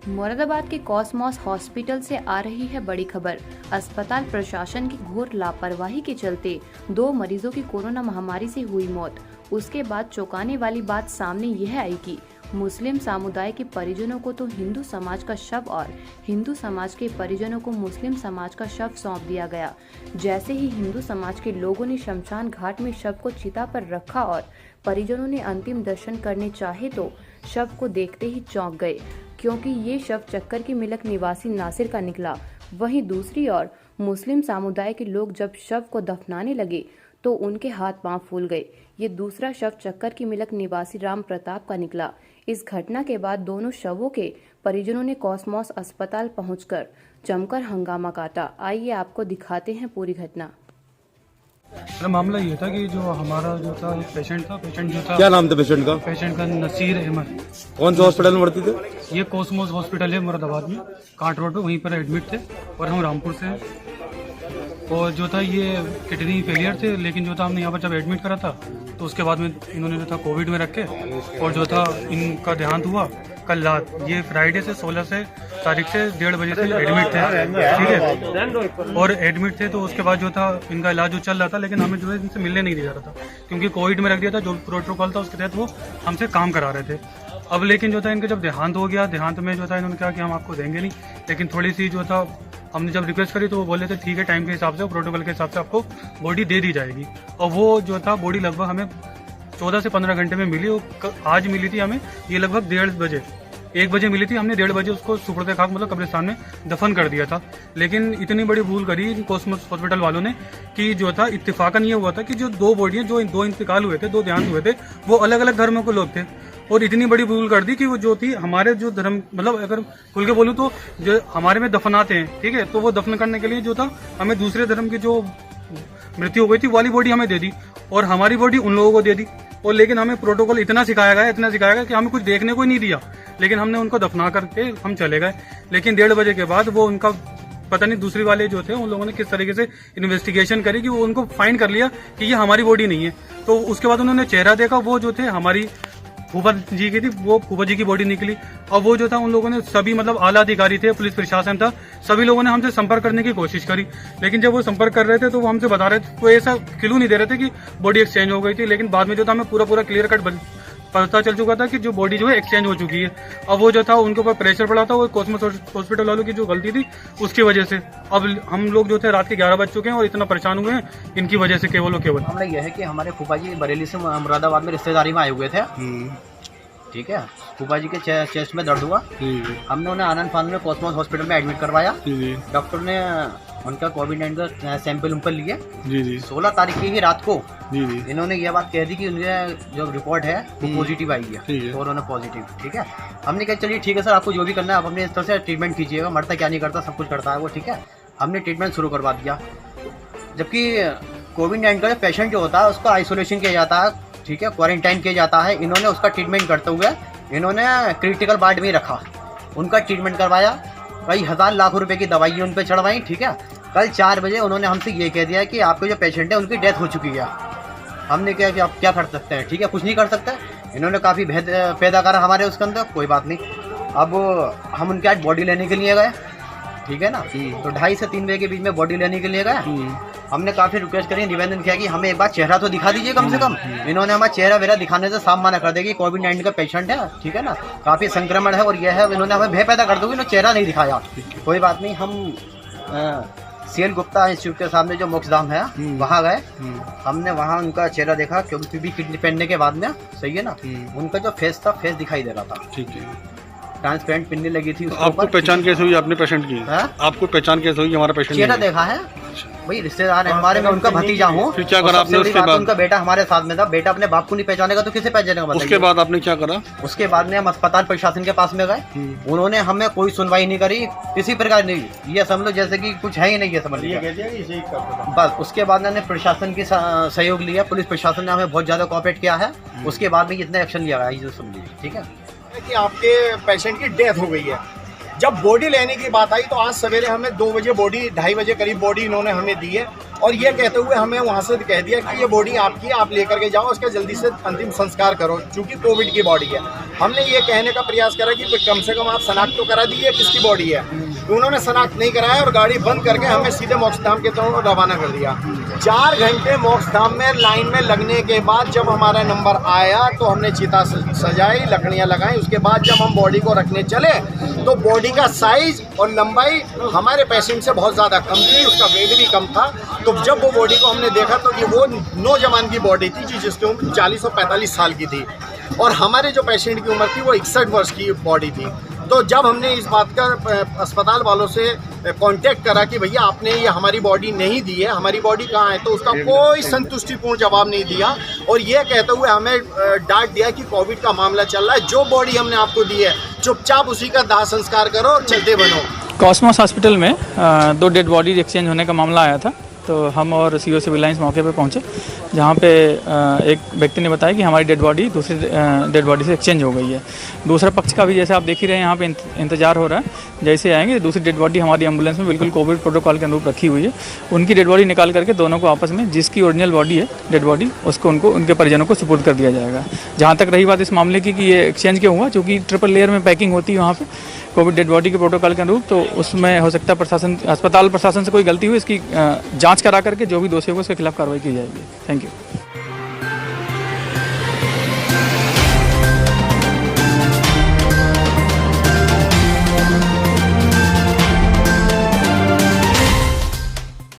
मुरादाबाद के cosmos hospital से आ रही है बड़ी खबर। अस्पताल प्रशासन की घोर लापरवाही के चलते 2 मरीजों की कोरोना महामारी से हुई मौत। उसके बाद चौंकाने वाली बात सामने यह आई कि मुस्लिम समुदाय के परिजनों को तो हिंदू समाज का शव और हिंदू समाज के परिजनों को मुस्लिम समाज का शव सौंप दिया गया। जैसे ही हिंदू समाज के लोगों ने शमशान घाट में शव को चिता पर रखा और परिजनों ने अंतिम दर्शन करने चाहे तो शव को देखते ही चौंक गए, क्योंकि ये शव चक्कर की मिलक निवासी नासिर का निकला। वहीं दूसरी ओर मुस्लिम समुदाय के लोग जब शव को दफनाने लगे तो उनके हाथ पांव फूल गए। ये दूसरा शव चक्कर की मिलक निवासी राम प्रताप का निकला। इस घटना के बाद दोनों शवों के परिजनों ने कॉसमॉस अस्पताल पहुंचकर जमकर हंगामा काटा। आइए आपको दिखाते हैं पूरी घटना। मामला ये था कि जो हमारा जो था एक पेशेंट जो था। क्या नाम था पेशेंट का? पेशेंट का नसीर अहमद। कौन से हॉस्पिटल में भर्ती थे? ये कॉसमॉस हॉस्पिटल है मुरादाबाद में, कांट रोड पे, वहीं पर एडमिट थे और हम रामपुर से हैं। और जो था ये किडनी फेलियर थे, लेकिन जो था हमने यहाँ पर जब एडमिट करा था तो उसके बाद में इन्होंने जो था कोविड में रखे और जो था इनका देहांत हुआ कल रात। ये फ्राइडे से 16 तारीख से 1:30 बजे से एडमिट थे, ठीक है। और एडमिट थे तो उसके बाद जो था इनका इलाज जो चल रहा था, लेकिन हमें जो है इनसे मिलने नहीं दिया रहा था क्योंकि कोविड में रख दिया था। जो प्रोटोकॉल था उसके तहत वो हमसे काम करा रहे थे। अब लेकिन जो था इनका जब देहांत हो गया, देहांत में जो था इन्होंने कहा कि हम आपको देंगे नहीं, लेकिन थोड़ी सी जो था हमने जब रिक्वेस्ट करी तो वो बोले थे ठीक है, टाइम के हिसाब से, प्रोटोकॉल के हिसाब से आपको बॉडी दे दी जाएगी। और वो जो था बॉडी लगभग हमें 14 से 15 घंटे में मिली। आज मिली थी हमें ये लगभग 1:30 बजे, 1 बजे मिली थी। हमने 1:30 बजे उसको सुपुर्द खाक मतलब कब्रिस्तान में दफन कर दिया था। लेकिन इतनी बड़ी भूल करी कॉसमॉस हॉस्पिटल वालों ने कि जो था इत्तेफाकन ये हुआ था कि जो 2 बॉडियां, जो 2 इंतकाल हुए थे, 2 देहांत हुए थे, वो अलग अलग धर्मों के लोग थे। और इतनी बड़ी भूल कर दी कि वो जो थी हमारे जो धर्म, मतलब अगर खुल के बोलूं तो जो हमारे में दफनाते हैं, ठीक है, तो वो दफन करने के लिए जो था हमें दूसरे धर्म की जो मृत्यु हो गई थी वाली बॉडी हमें दे दी और हमारी बॉडी उन लोगों को दे दी। और लेकिन हमें प्रोटोकॉल इतना सिखाया गया कि हमें कुछ देखने को ही नहीं दिया, लेकिन हमने उनको दफना करके हम चले गए। लेकिन 1:30 बजे के बाद वो उनका पता नहीं दूसरी वाले जो थे उन लोगों ने किस तरीके से इन्वेस्टिगेशन करी कि वो उनको फाइंड कर लिया कि ये हमारी बॉडी नहीं है। तो उसके बाद उन्होंने चेहरा देखा, वो जो थे हमारी फूफा जी की थी, वो फूफा जी की बॉडी निकली। और वो जो था उन लोगों ने सभी, मतलब आला अधिकारी थे, पुलिस प्रशासन था, सभी लोगों ने हमसे संपर्क करने की कोशिश करी। लेकिन जब वो संपर्क कर रहे थे तो वो हमसे बता रहे थे, तो ऐसा क्लू नहीं दे रहे थे कि बॉडी एक्सचेंज हो गई थी। लेकिन बाद में जो था हमें पूरा क्लियर कट पता चल चुका था कि जो बॉडी जो है एक्सचेंज हो चुकी है। अब वो जो था उनके ऊपर प्रेशर पड़ा था, वो कॉसमॉस हॉस्पिटल वालों की जो गलती थी उसकी वजह से। अब हम लोग जो थे रात के 11 बज चुके हैं और इतना परेशान हुए हैं इनकी वजह से, केवल और केवल। मामला यह है कि हमारे फूफा जी बरेली से मुरादाबाद में रिश्तेदारी में आए हुए थे, ठीक है। फूफा जी के चेस्ट में दर्द हुआ, हमने उन्हें आनंद फानंद में कॉसमॉस हॉस्पिटल में एडमिट करवाया। डॉक्टर ने उनका कोविड-19 का सैंपल उन पर लिए। 16 तारीख की ही रात को इन्होंने ये बात कह दी कि उनके जो रिपोर्ट है वो पॉजिटिव आई है, कोरोना पॉजिटिव, ठीक है। हमने कहा चलिए ठीक है सर, आपको जो भी करना है आप अपने इस तरह से ट्रीटमेंट कीजिएगा, मरता क्या नहीं करता, सब कुछ करता है वो, ठीक है। हमने ट्रीटमेंट शुरू करवा दिया। जबकि कोविड-19 का पेशेंट जो होता है उसका आइसोलेशन किया जाता है, ठीक है, क्वारंटाइन किया जाता है। इन्होंने उसका ट्रीटमेंट करते हुए इन्होंने क्रिटिकल वार्ड में रखा, उनका ट्रीटमेंट करवाया, कई हजार लाख रुपए की दवाई उन पर चढ़वाई, ठीक है। कल 4 बजे उन्होंने हमसे ये कह दिया कि आपके जो पेशेंट है उनकी डेथ हो चुकी है। हमने कहा कि आप क्या कर सकते हैं, ठीक है, कुछ नहीं कर सकते। इन्होंने काफ़ी भेद पैदा करा हमारे उसके अंदर, कोई बात नहीं। अब हम उनके आज बॉडी लेने के लिए गए, ठीक है ना, तो 2:30 से 3 बजे के बीच में बॉडी लेने के लिए गए। हमने काफ़ी रिक्वेस्ट करी, निवेदन किया कि हमें एक बार चेहरा तो दिखा दीजिए कम से कम। इन्होंने हमारा चेहरा वेरा दिखाने से साफ मना कर दिया कि कोविड-19 का पेशेंट है, ठीक है ना, काफ़ी संक्रमण है और यह है। इन्होंने हमें भय पैदा कर दोगे, चेहरा नहीं दिखाया, कोई बात नहीं। हम CL गुप्ता इंस्टीट्यूट के सामने जो मोक्षधाम है वहाँ गए, हमने वहाँ उनका चेहरा देखा, क्योंकि भी किडनी पहनने के बाद में, सही है ना, उनका जो फेस था, फेस दिखाई दे रहा था, ठीक है, ट्रांसपेरेंट पिन्नी लगी थी। तो आपको पहचान कैसे हुई अपने पेशेंट की? आपको पहचान कैसे हुई हमारा पेशेंट? चेहरा देखा है, भाई रिश्तेदार है हमारे, मैं उनका भतीजा हूँ। फिर क्या करा आपने उसके बाद? उनका बेटा हमारे साथ में था, बेटा अपने बाप को नहीं पहचानेगा तो किसे पहचानेगा? उसके बाद आपने क्या करा? उसके बाद में हम अस्पताल प्रशासन के पास में गए, उन्होंने हमें कोई सुनवाई नहीं करी किसी प्रकार नहीं, ये समझ लो जैसे कि कुछ है ही नहीं, ये समझ लीजिए बस। उसके बाद मैंने प्रशासन की सहयोग लिया, पुलिस प्रशासन ने हमें बहुत ज्यादा कोऑपरेट किया है, उसके बाद में इतना एक्शन लिया गया, ये समझ लीजिए, ठीक है। कि आपके पेशेंट की डेथ हो गई है, जब बॉडी लेने की बात आई तो आज सवेरे हमें 2 बजे बॉडी 2:30 बजे करीब बॉडी इन्होंने हमें दी है और ये कहते हुए हमें वहाँ से कह दिया कि ये बॉडी आपकी है, आप लेकर के जाओ, इसका जल्दी से अंतिम संस्कार करो, क्योंकि कोविड की बॉडी है। हमने ये कहने का प्रयास करा कि कम से कम आप शनाख्त तो करा दीजिए किसकी बॉडी है। उन्होंने शनाख्त नहीं कराया और गाड़ी बंद करके हमें सीधे मोक्षधाम के तरफ रवाना कर दिया। 4 घंटे मोक्षधाम में लाइन में लगने के बाद जब हमारा नंबर आया तो हमने चिता सजाई, लकड़ियाँ लगाई। उसके बाद जब हम बॉडी को रखने चले तो बॉडी का साइज और लंबाई हमारे पेशेंट से बहुत ज़्यादा कम थी, उसका वेट भी कम था। तो जब वो बॉडी को हमने देखा तो ये वो नौजवान की बॉडी थी जिसकी उम्र 40 और 45 साल की थी और हमारे जो पेशेंट की उम्र थी वो 61 वर्ष की बॉडी थी। तो जब हमने इस बात का अस्पताल वालों से कांटेक्ट करा कि भैया आपने ये हमारी बॉडी नहीं दी है, हमारी बॉडी कहाँ है, तो उसका कोई संतुष्टिपूर्ण जवाब नहीं दिया और ये कहते हुए हमें डांट दिया कि कोविड का मामला चल रहा है, जो बॉडी हमने आपको दी है चुपचाप उसी का दाह संस्कार करो और चलते बनो। कॉस्मोस हॉस्पिटल में 2 डेड बॉडी एक्सचेंज होने का मामला आया था, तो हम और सीओ सिविल लाइंस मौके पे पहुंचे, जहां पे एक व्यक्ति ने बताया कि हमारी डेड बॉडी दूसरी डेड बॉडी से एक्सचेंज हो गई है। दूसरा पक्ष का भी जैसे आप देख ही रहे हैं यहाँ पे इंतजार हो रहा है, जैसे आएंगे दूसरी डेड बॉडी हमारी एम्बुलेंस में बिल्कुल कोविड प्रोटोकॉल के अनुरूप रखी हुई है। उनकी डेड बॉडी निकाल करके दोनों को आपस में, जिसकी ओरिजिनल बॉडी है डेड बॉडी, उसको उनके परिजनों को सुपुर्द कर दिया जाएगा। जहाँ तक रही बात इस मामले की कि ये एक्सचेंज क्यों हुआ, चूँकि ट्रिपल लेयर में पैकिंग होती है वहाँ पर कोविड डेड बॉडी के प्रोटोकॉल के अनुरूप, तो उसमें हो सकता है अस्पताल प्रशासन से कोई गलती हुई, इसकी जांच करा करके जो भी दोषी होगा उसके खिलाफ कार्रवाई की जाएगी। Thank you.